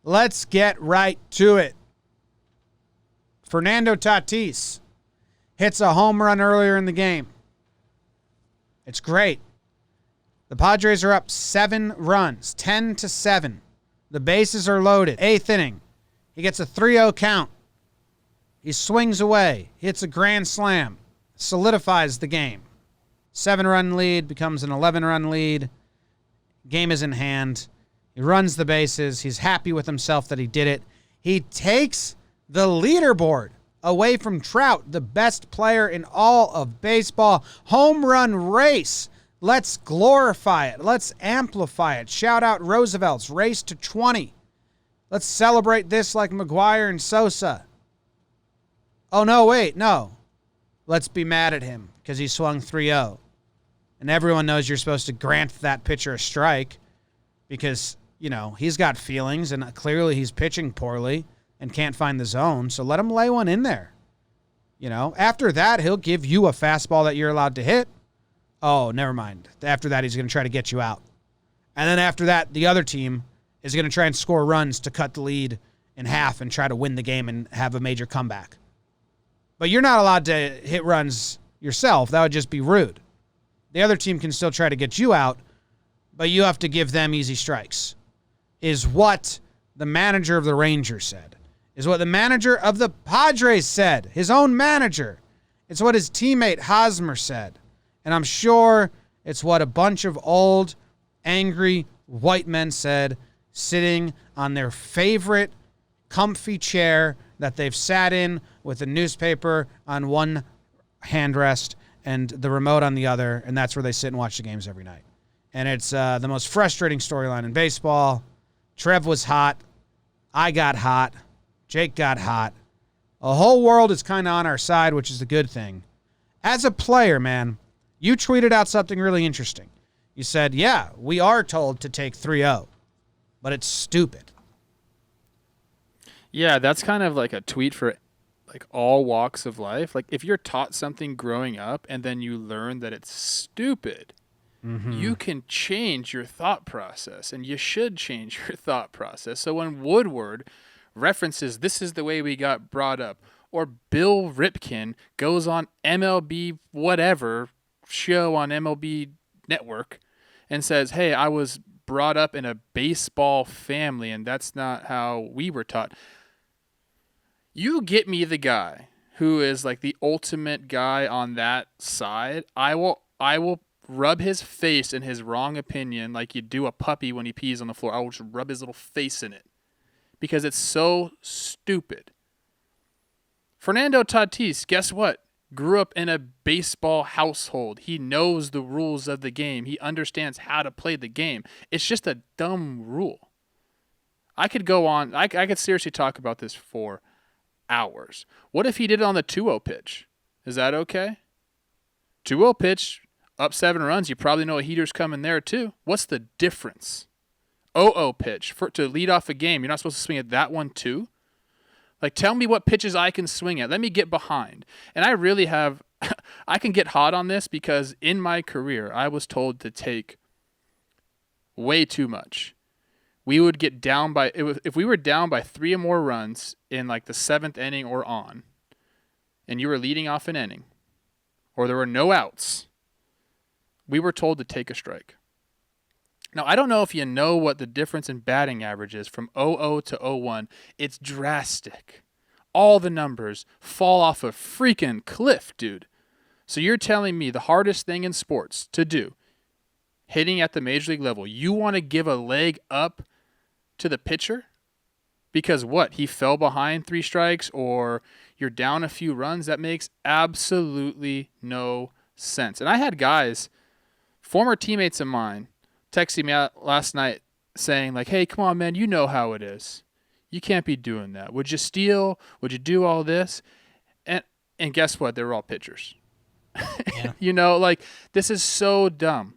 Let's get right to it. Fernando Tatis hits a home run earlier in the game. It's great. The Padres are up 7 runs, 10-7. The bases are loaded. 8th inning. He gets a 3-0 count. He swings away, hits a grand slam, solidifies the game. 7-run lead becomes an 11-run lead. Game is in hand. He runs the bases. He's happy with himself that he did it. He takes the leaderboard away from Trout, the best player in all of baseball. Home run race. Let's glorify it. Let's amplify it. Shout out Roosevelt's race to 20. Let's celebrate this like McGuire and Sosa. Oh, no, wait, no. Let's be mad at him because he swung 3-0. And everyone knows you're supposed to grant that pitcher a strike because, you know, he's got feelings and clearly he's pitching poorly and can't find the zone. So let him lay one in there. You know, after that, he'll give you a fastball that you're allowed to hit. Oh, never mind. After that, he's going to try to get you out. And then after that, the other team is going to try and score runs to cut the lead in half and try to win the game and have a major comeback. But you're not allowed to hit runs yourself. That would just be rude. The other team can still try to get you out, but you have to give them easy strikes, is what the manager of the Rangers said, is what the manager of the Padres said, his own manager. It's what his teammate Hosmer said. And I'm sure it's what a bunch of old, angry white men said, sitting on their favorite comfy chair that they've sat in with a newspaper on one handrest and the remote on the other, and that's where they sit and watch the games every night. And it's the most frustrating storyline in baseball. Trev was hot. I got hot. Jake got hot. The whole world is kind of on our side, which is a good thing. As a player, man, you tweeted out something really interesting. You said, yeah, we are told to take 3-0, but it's stupid. Yeah, that's kind of like a tweet for like all walks of life. Like if you're taught something growing up and then you learn that it's stupid, you can change your thought process, and you should change your thought process. So when Woodward references this is the way we got brought up, or Bill Ripken goes on MLB whatever show on MLB Network and says, hey, I was brought up in a baseball family and that's not how we were taught. You get me the guy who is like the ultimate guy on that side. I will rub his face in his wrong opinion like you do a puppy when he pees on the floor. I will just rub his little face in it because it's so stupid. Fernando Tatis, guess what? Grew up in a baseball household. He knows the rules of the game. He understands how to play the game. It's just a dumb rule. I could go on. I could seriously talk about this for hours. What if he did it on the 2-0 pitch? Is that okay? 2-0 pitch, up 7 runs. You probably know a heater's coming there too. What's the difference? 0-0 pitch to lead off a game. You're not supposed to swing at that one too? Like, tell me what pitches I can swing at. Let me get behind. And I really have, I can get hot on this because in my career, I was told to take way too much. We would get down by, if we were down by 3 or more runs in like the 7th inning or on, and you were leading off an inning, or there were no outs, we were told to take a strike. Now, I don't know if you know what the difference in batting average is from 0-0 to 0-1. It's drastic. All the numbers fall off a freaking cliff, dude. So you're telling me the hardest thing in sports to do, hitting at the major league level, you want to give a leg up to the pitcher? Because what? He fell behind 3 strikes or you're down a few runs? That makes absolutely no sense. And I had guys, former teammates of mine, texting me out last night saying like, hey, come on, man, you know how it is. You can't be doing that. Would you steal? Would you do all this? And guess what? They were all pitchers. Yeah. You know, like, this is so dumb.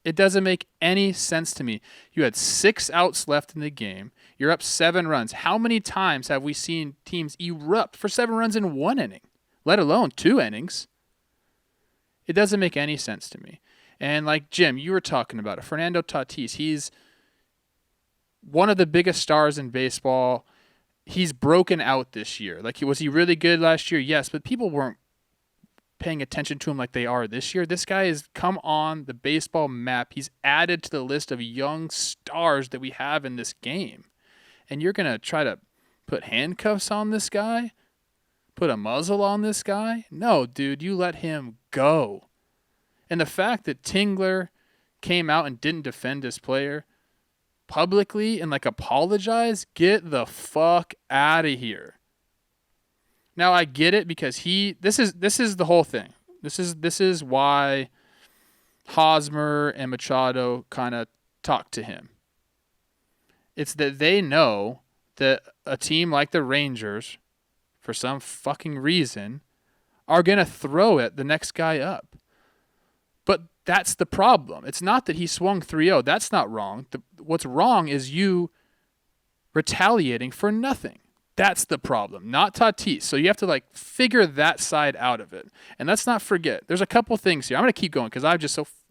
It doesn't make any sense to me. You had 6 outs left in the game. You're up 7 runs. How many times have we seen teams erupt for 7 runs in 1 inning, let alone 2 innings? It doesn't make any sense to me. And like Jim, you were talking about it. Fernando Tatis, one of the biggest stars in baseball. He's broken out this year. Like, was he really good last year? Yes, but people weren't paying attention to him like they are this year. This guy has come on the baseball map. He's added to the list of young stars that we have in this game. And you're going to try to put handcuffs on this guy? Put a muzzle on this guy? No, dude, you let him go. And the fact that Tingler came out and didn't defend his player publicly and like apologize, get the fuck out of here. Now I get it because this is the whole thing. This is why Hosmer and Machado kind of talk to him. It's that they know that a team like the Rangers, for some fucking reason, are going to throw at the next guy up. But that's the problem. It's not that he swung 3-0. That's not wrong. What's wrong is you retaliating for nothing. That's the problem, not Tatis. So you have to like figure that side out of it. And let's not forget, there's a couple things here. I'm going to keep going because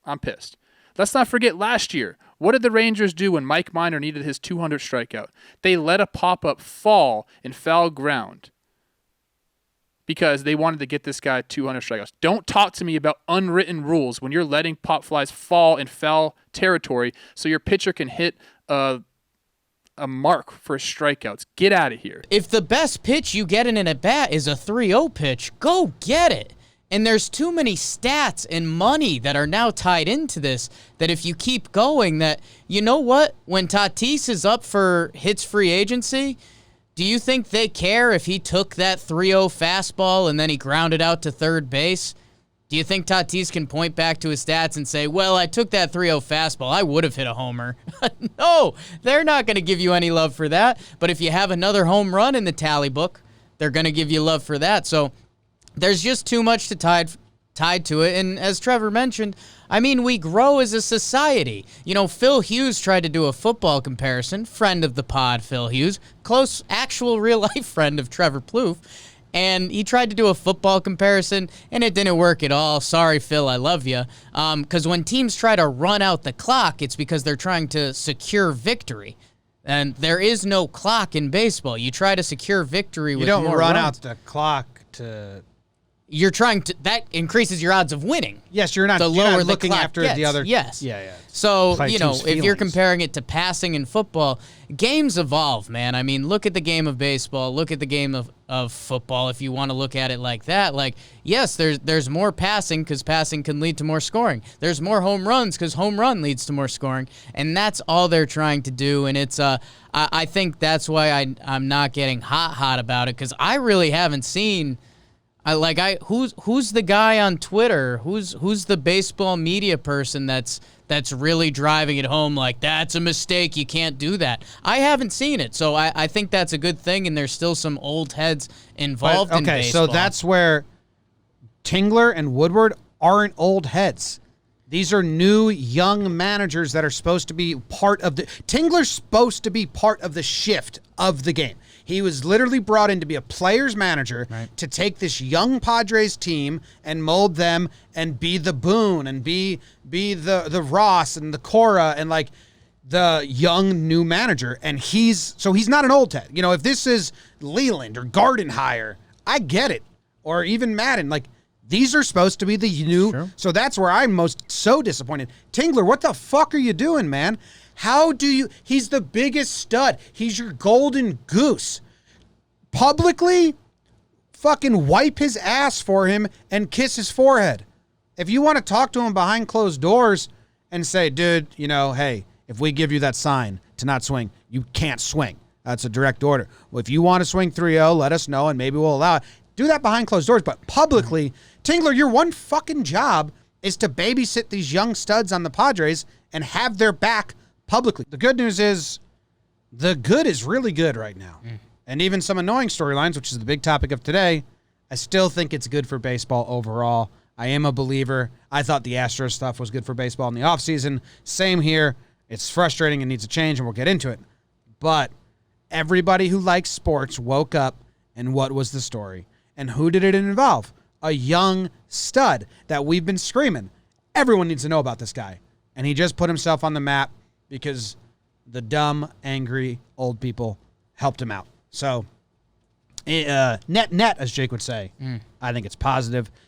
I'm pissed. Let's not forget last year. What did the Rangers do when Mike Minor needed his 200 strikeout? They let a pop-up fall in foul ground because they wanted to get this guy 200 strikeouts. Don't talk to me about unwritten rules when you're letting pop flies fall in foul territory so your pitcher can hit a mark for strikeouts. Get out of here. If the best pitch you get in an at-bat is a 3-0 pitch, go get it. And there's too many stats and money that are now tied into this that if you keep going that, you know what? When Tatis is up for hits free agency, do you think they care if he took that 3-0 fastball and then he grounded out to third base? Do you think Tatis can point back to his stats and say, well, I took that 3-0 fastball, I would have hit a homer? No, they're not going to give you any love for that. But if you have another home run in the tally book, they're going to give you love for that. So there's just too much to tied to it. And as Trevor mentioned, I mean, we grow as a society. You know, Phil Hughes tried to do a football comparison. Friend of the pod, Phil Hughes. Close, actual real-life friend of Trevor Plouffe. And he tried to do a football comparison, and it didn't work at all. Sorry, Phil, I love you. Because when teams try to run out the clock, it's because they're trying to secure victory. And there is no clock in baseball. You try to secure victory with more runs. You don't run out the clock to... You're trying to... That increases your odds of winning. Yes, you're not, looking after the other... Yes. Yeah. So, you know, if you're comparing it to passing in football, games evolve, man. I mean, look at the game of baseball. Look at the game of football if you want to look at it like that. Like, yes, there's more passing because passing can lead to more scoring. There's more home runs because home run leads to more scoring. And that's all they're trying to do. And it's... I think that's why I'm not getting hot about it because I really haven't seen... who's the guy on Twitter? Who's the baseball media person that's really driving it home like that's a mistake, you can't do that? I haven't seen it, so I think that's a good thing, and there's still some old heads involved in baseball. Okay, so that's where Tingler and Woodward aren't old heads. These are new, young managers that are supposed to be part of the... Tingler's supposed to be part of the shift of the game. He was literally brought in to be a player's manager to take this young Padres team and mold them and be the Boone and be the Ross and the Cora and like the young new manager. And he's not an old head. You know, if this is Leland or Gardenhire, I get it. Or even Madden, like these are supposed to be the new. Sure. So that's where I'm so disappointed. Tingler, what the fuck are you doing, man? How do you... He's the biggest stud. He's your golden goose. Publicly, fucking wipe his ass for him and kiss his forehead. If you want to talk to him behind closed doors and say, dude, you know, hey, if we give you that sign to not swing, you can't swing. That's a direct order. Well, if you want to swing 3-0, let us know and maybe we'll allow it. Do that behind closed doors. But publicly, Tingler, your one fucking job is to babysit these young studs on the Padres and have their back publicly. The good news is the good is really good right now. And even some annoying storylines, which is the big topic of today, I still think it's good for baseball overall. I am a believer. I thought the Astros stuff was good for baseball in the offseason. Same here. It's frustrating and needs a change, and we'll get into it. But everybody who likes sports woke up, and what was the story? And who did it involve? A young stud that we've been screaming. Everyone needs to know about this guy. And he just put himself on the map because the dumb, angry old people helped him out. So, net, as Jake would say, I think it's positive.